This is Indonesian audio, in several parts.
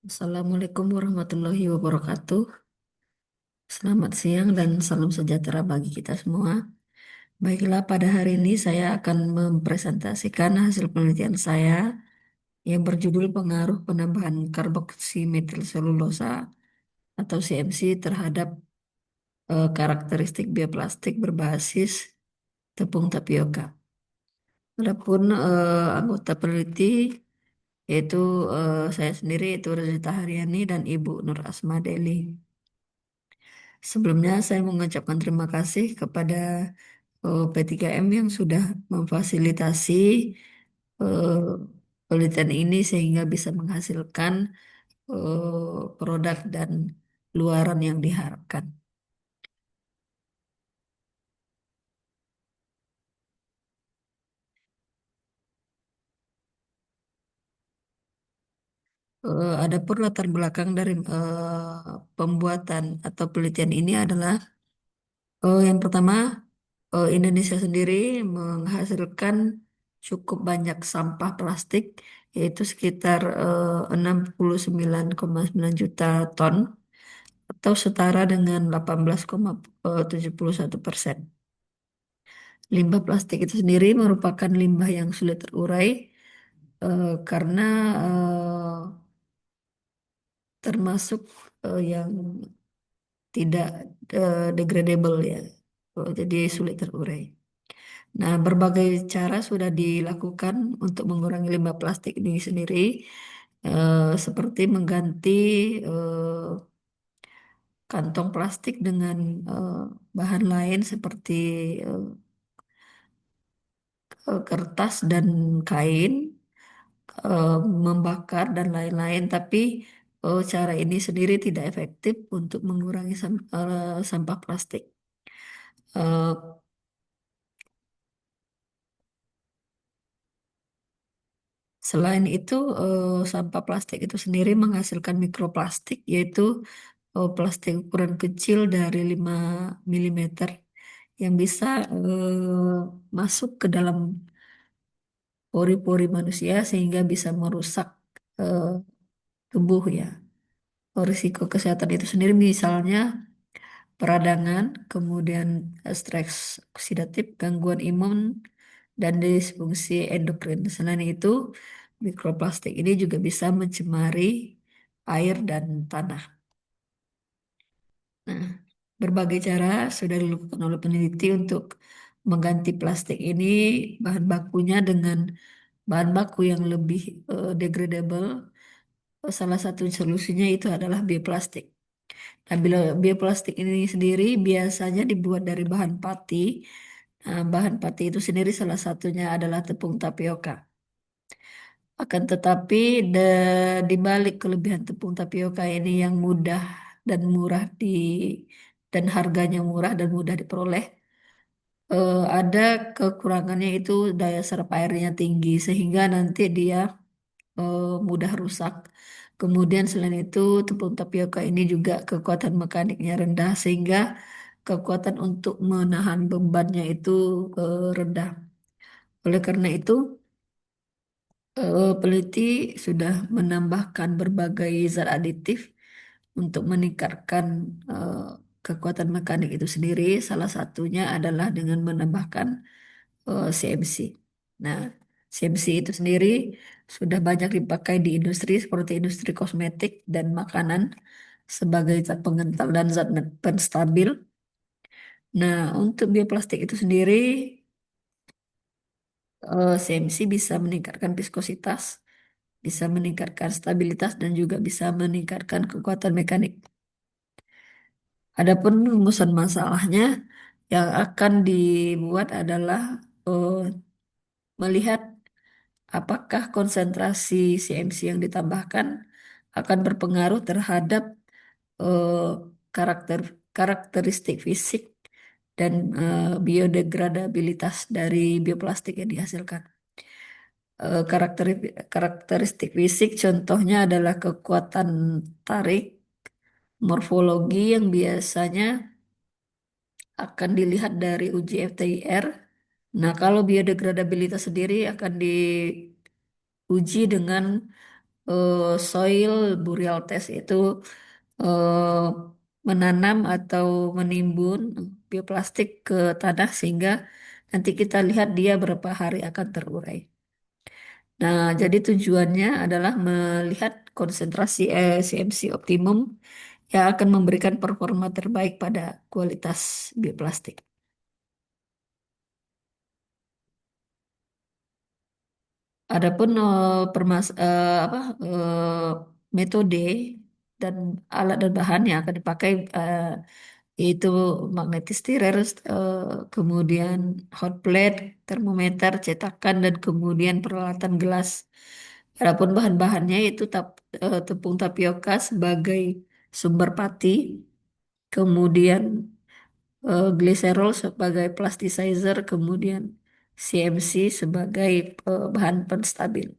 Assalamualaikum warahmatullahi wabarakatuh. Selamat siang dan salam sejahtera bagi kita semua. Baiklah, pada hari ini saya akan mempresentasikan hasil penelitian saya yang berjudul pengaruh penambahan karboksimetil selulosa atau CMC terhadap karakteristik bioplastik berbasis tepung tapioka. Adapun anggota peneliti yaitu saya sendiri, yaitu Rozita Haryani dan Ibu Nur Asma Deli. Sebelumnya saya mengucapkan terima kasih kepada P3M yang sudah memfasilitasi eh, penelitian ini sehingga bisa menghasilkan produk dan luaran yang diharapkan. Adapun latar belakang dari pembuatan atau penelitian ini adalah yang pertama, Indonesia sendiri menghasilkan cukup banyak sampah plastik, yaitu sekitar 69,9 juta ton atau setara dengan 18,71%. Limbah plastik itu sendiri merupakan limbah yang sulit terurai karena termasuk yang tidak degradable ya. Jadi sulit terurai. Nah, berbagai cara sudah dilakukan untuk mengurangi limbah plastik ini sendiri, seperti mengganti eh, kantong plastik dengan eh, bahan lain seperti eh, kertas dan kain, eh, membakar dan lain-lain. Tapi cara ini sendiri tidak efektif untuk mengurangi sampah plastik. Eh, Selain itu, sampah plastik itu sendiri menghasilkan mikroplastik, yaitu plastik ukuran kecil dari 5 mm yang bisa masuk ke dalam pori-pori manusia sehingga bisa merusak eh, tubuh ya. Risiko kesehatan itu sendiri misalnya peradangan, kemudian stres oksidatif, gangguan imun, dan disfungsi endokrin. Selain itu, mikroplastik ini juga bisa mencemari air dan tanah. Nah, berbagai cara sudah dilakukan oleh peneliti untuk mengganti plastik ini bahan bakunya dengan bahan baku yang lebih degradable. Salah satu solusinya itu adalah bioplastik. Nah, bila bioplastik ini sendiri biasanya dibuat dari bahan pati. Nah, bahan pati itu sendiri salah satunya adalah tepung tapioka. Akan tetapi di balik kelebihan tepung tapioka ini yang mudah dan murah dan harganya murah dan mudah diperoleh, ada kekurangannya itu daya serap airnya tinggi sehingga nanti dia mudah rusak. Kemudian selain itu tepung tapioka ini juga kekuatan mekaniknya rendah sehingga kekuatan untuk menahan bebannya itu rendah. Oleh karena itu peneliti sudah menambahkan berbagai zat aditif untuk meningkatkan eh, kekuatan mekanik itu sendiri. Salah satunya adalah dengan menambahkan CMC. Nah, CMC itu sendiri sudah banyak dipakai di industri seperti industri kosmetik dan makanan sebagai zat pengental dan zat penstabil. Nah, untuk bioplastik itu sendiri, CMC bisa meningkatkan viskositas, bisa meningkatkan stabilitas, dan juga bisa meningkatkan kekuatan mekanik. Adapun rumusan masalahnya yang akan dibuat adalah eh, melihat apakah konsentrasi CMC yang ditambahkan akan berpengaruh terhadap eh, karakter karakteristik fisik dan biodegradabilitas dari bioplastik yang dihasilkan. Karakteristik fisik contohnya adalah kekuatan tarik, morfologi yang biasanya akan dilihat dari uji FTIR. Nah, kalau biodegradabilitas sendiri akan diuji dengan soil burial test itu eh, menanam atau menimbun bioplastik ke tanah sehingga nanti kita lihat dia berapa hari akan terurai. Nah, jadi tujuannya adalah melihat konsentrasi CMC optimum yang akan memberikan performa terbaik pada kualitas bioplastik. Adapun apa metode dan alat dan bahan yang akan dipakai yaitu magnetic stirrer, kemudian hot plate, termometer, cetakan dan kemudian peralatan gelas. Adapun bahan-bahannya itu tepung tapioka sebagai sumber pati, kemudian glycerol sebagai plasticizer, kemudian CMC sebagai bahan penstabil.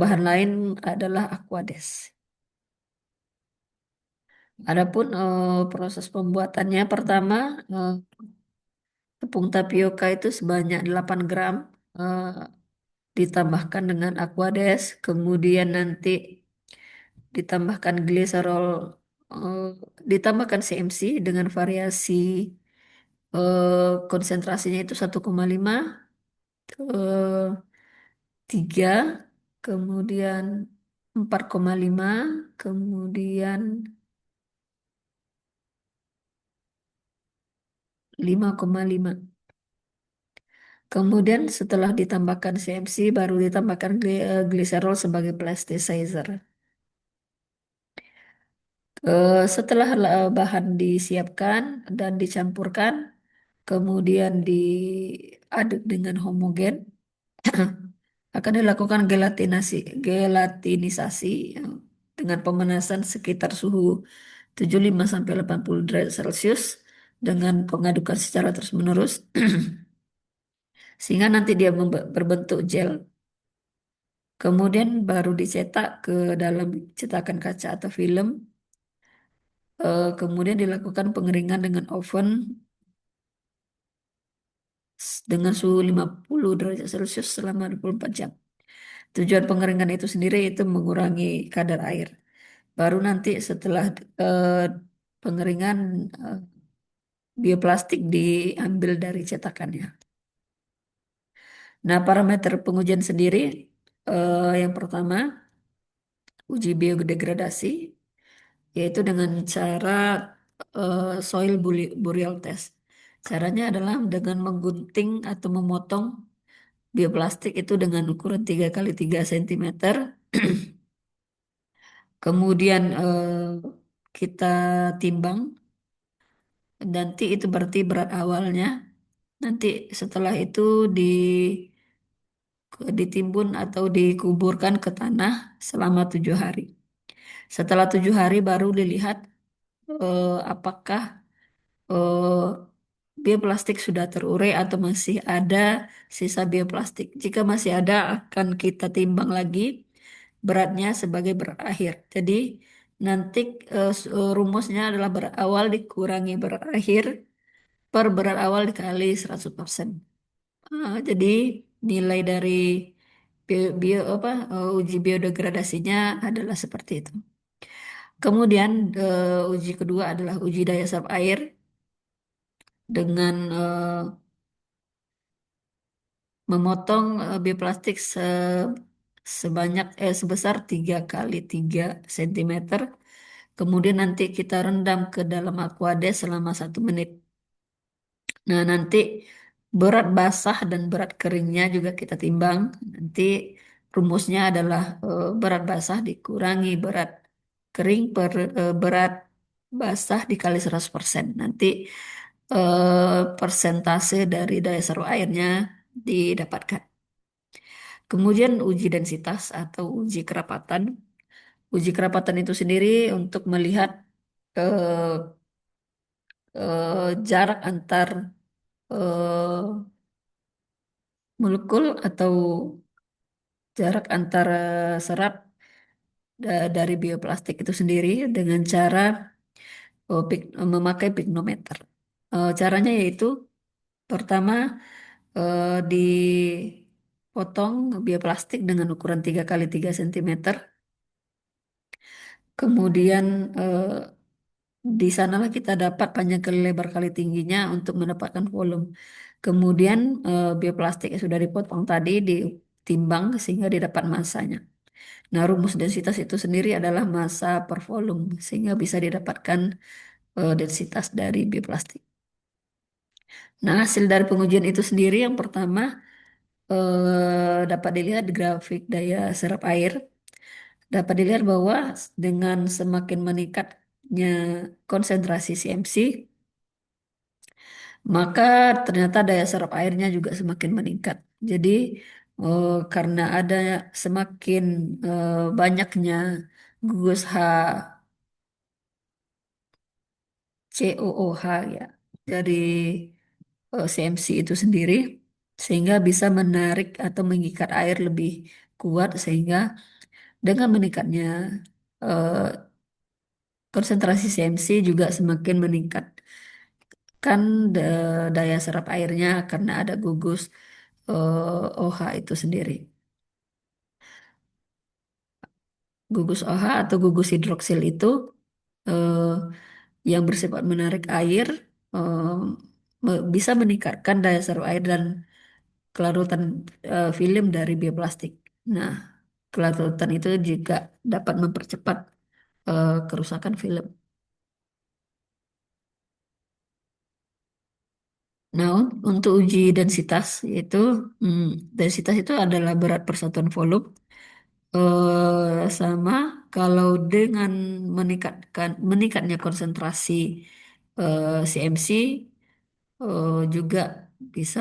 Bahan lain adalah Aquades. Adapun proses pembuatannya pertama tepung tapioka itu sebanyak 8 gram eh, ditambahkan dengan Aquades, kemudian nanti ditambahkan gliserol, eh, ditambahkan CMC dengan variasi konsentrasinya itu 1,5 3, kemudian 4,5, kemudian 5,5. Kemudian setelah ditambahkan CMC baru ditambahkan glycerol sebagai plasticizer. Setelah bahan disiapkan dan dicampurkan, kemudian diaduk dengan homogen, akan dilakukan gelatinisasi dengan pemanasan sekitar suhu 75 sampai 80 derajat Celcius dengan pengadukan secara terus-menerus sehingga nanti dia berbentuk gel. Kemudian baru dicetak ke dalam cetakan kaca atau film. Kemudian dilakukan pengeringan dengan oven dengan suhu 50 derajat Celcius selama 24 jam. Tujuan pengeringan itu sendiri itu mengurangi kadar air. Baru nanti setelah eh, pengeringan eh, bioplastik diambil dari cetakannya. Nah, parameter pengujian sendiri yang pertama uji biodegradasi yaitu dengan cara soil burial test. Caranya adalah dengan menggunting atau memotong bioplastik itu dengan ukuran 3 kali 3 cm. Kemudian kita timbang, nanti itu berarti berat awalnya. Nanti setelah itu ditimbun atau dikuburkan ke tanah selama 7 hari. Setelah 7 hari baru dilihat apakah eh, bioplastik sudah terurai atau masih ada sisa bioplastik. Jika masih ada akan kita timbang lagi beratnya sebagai berat akhir. Jadi nanti rumusnya adalah berat awal dikurangi berat akhir per berat awal dikali 100%. Jadi nilai dari uji biodegradasinya adalah seperti itu. Kemudian uji kedua adalah uji daya serap air dengan memotong bioplastik sebesar 3 kali 3 cm. Kemudian nanti kita rendam ke dalam aquades selama 1 menit. Nah, nanti berat basah dan berat keringnya juga kita timbang. Nanti rumusnya adalah berat basah dikurangi berat kering per berat basah dikali 100%. Nanti persentase dari daya seru airnya didapatkan. Kemudian uji densitas atau uji kerapatan. Uji kerapatan itu sendiri untuk melihat eh, jarak antar eh, molekul atau jarak antara serat dari bioplastik itu sendiri dengan cara memakai pignometer. Caranya yaitu pertama potong bioplastik dengan ukuran 3 kali 3 cm. Kemudian di sanalah kita dapat panjang kali lebar kali tingginya untuk mendapatkan volume. Kemudian bioplastik yang sudah dipotong tadi ditimbang sehingga didapat masanya. Nah, rumus densitas itu sendiri adalah massa per volume sehingga bisa didapatkan densitas dari bioplastik. Nah, hasil dari pengujian itu sendiri yang pertama dapat dilihat di grafik daya serap air. Dapat dilihat bahwa dengan semakin meningkatnya konsentrasi CMC, maka ternyata daya serap airnya juga semakin meningkat. Jadi, karena ada semakin banyaknya gugus HCOOH ya dari CMC itu sendiri, sehingga bisa menarik atau mengikat air lebih kuat, sehingga dengan meningkatnya eh, konsentrasi CMC juga semakin meningkatkan daya serap airnya karena ada gugus OH itu sendiri. Gugus OH atau gugus hidroksil itu eh, yang bersifat menarik air eh, bisa meningkatkan daya serap air dan kelarutan film dari bioplastik. Nah, kelarutan itu juga dapat mempercepat kerusakan film. Nah, untuk uji densitas yaitu densitas itu adalah berat persatuan volume sama kalau dengan meningkatnya konsentrasi CMC juga bisa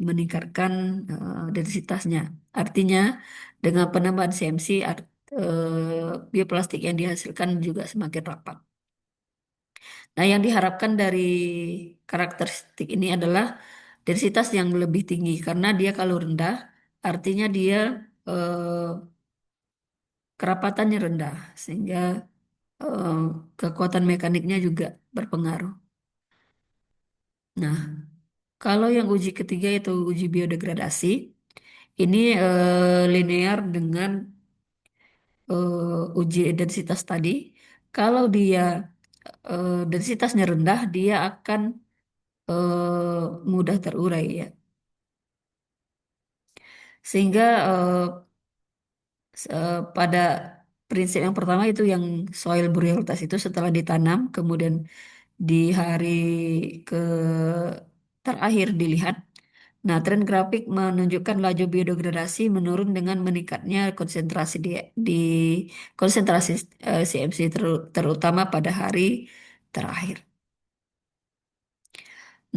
meningkatkan densitasnya. Artinya dengan penambahan CMC bioplastik yang dihasilkan juga semakin rapat. Nah, yang diharapkan dari karakteristik ini adalah densitas yang lebih tinggi karena dia kalau rendah artinya dia eh, kerapatannya rendah sehingga eh, kekuatan mekaniknya juga berpengaruh. Nah, kalau yang uji ketiga itu uji biodegradasi, ini linear dengan uji densitas tadi. Kalau dia densitasnya rendah, dia akan mudah terurai ya. Sehingga pada prinsip yang pertama itu yang soil burialitas itu setelah ditanam, kemudian di hari ke terakhir dilihat. Nah, tren grafik menunjukkan laju biodegradasi menurun dengan meningkatnya di konsentrasi CMC terutama pada hari terakhir.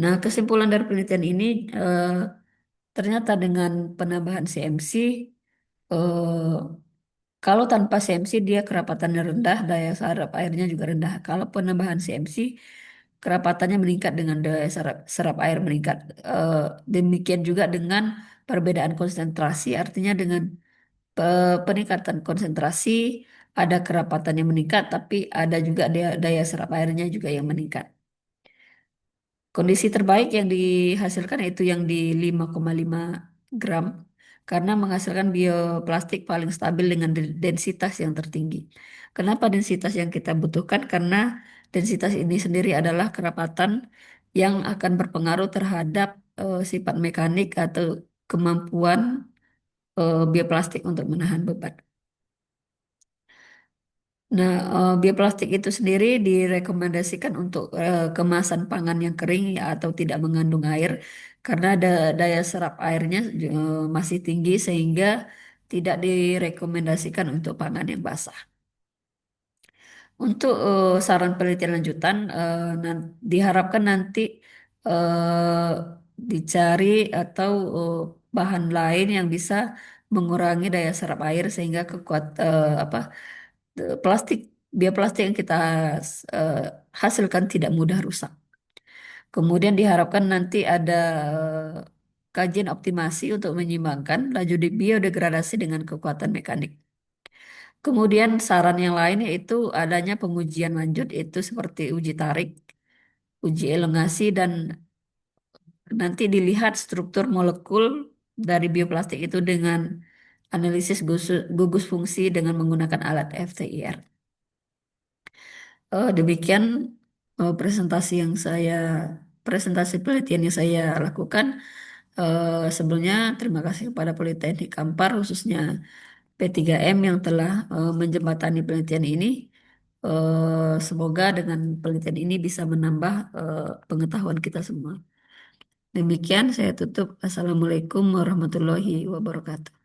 Nah, kesimpulan dari penelitian ini ternyata dengan penambahan CMC kalau tanpa CMC dia kerapatannya rendah, daya serap airnya juga rendah. Kalau penambahan CMC kerapatannya meningkat dengan daya serap air meningkat. Eh, Demikian juga dengan perbedaan konsentrasi, artinya dengan peningkatan konsentrasi ada kerapatan yang meningkat, tapi ada juga daya serap airnya juga yang meningkat. Kondisi terbaik yang dihasilkan itu yang di 5,5 gram karena menghasilkan bioplastik paling stabil dengan densitas yang tertinggi. Kenapa densitas yang kita butuhkan? Karena densitas ini sendiri adalah kerapatan yang akan berpengaruh terhadap sifat mekanik atau kemampuan bioplastik untuk menahan beban. Nah, bioplastik itu sendiri direkomendasikan untuk kemasan pangan yang kering ya, atau tidak mengandung air karena daya serap airnya masih tinggi sehingga tidak direkomendasikan untuk pangan yang basah. Untuk saran penelitian lanjutan, diharapkan nanti eh, dicari atau bahan lain yang bisa mengurangi daya serap air sehingga apa plastik bioplastik yang kita eh, hasilkan tidak mudah rusak. Kemudian diharapkan nanti ada kajian optimasi untuk menyimbangkan laju biodegradasi dengan kekuatan mekanik. Kemudian saran yang lain yaitu adanya pengujian lanjut itu seperti uji tarik, uji elongasi dan nanti dilihat struktur molekul dari bioplastik itu dengan analisis gugus fungsi dengan menggunakan alat FTIR. Demikian presentasi penelitian yang saya lakukan. Sebelumnya terima kasih kepada Politeknik Kampar khususnya P3M yang telah menjembatani penelitian ini. Semoga dengan penelitian ini bisa menambah pengetahuan kita semua. Demikian saya tutup. Assalamualaikum warahmatullahi wabarakatuh.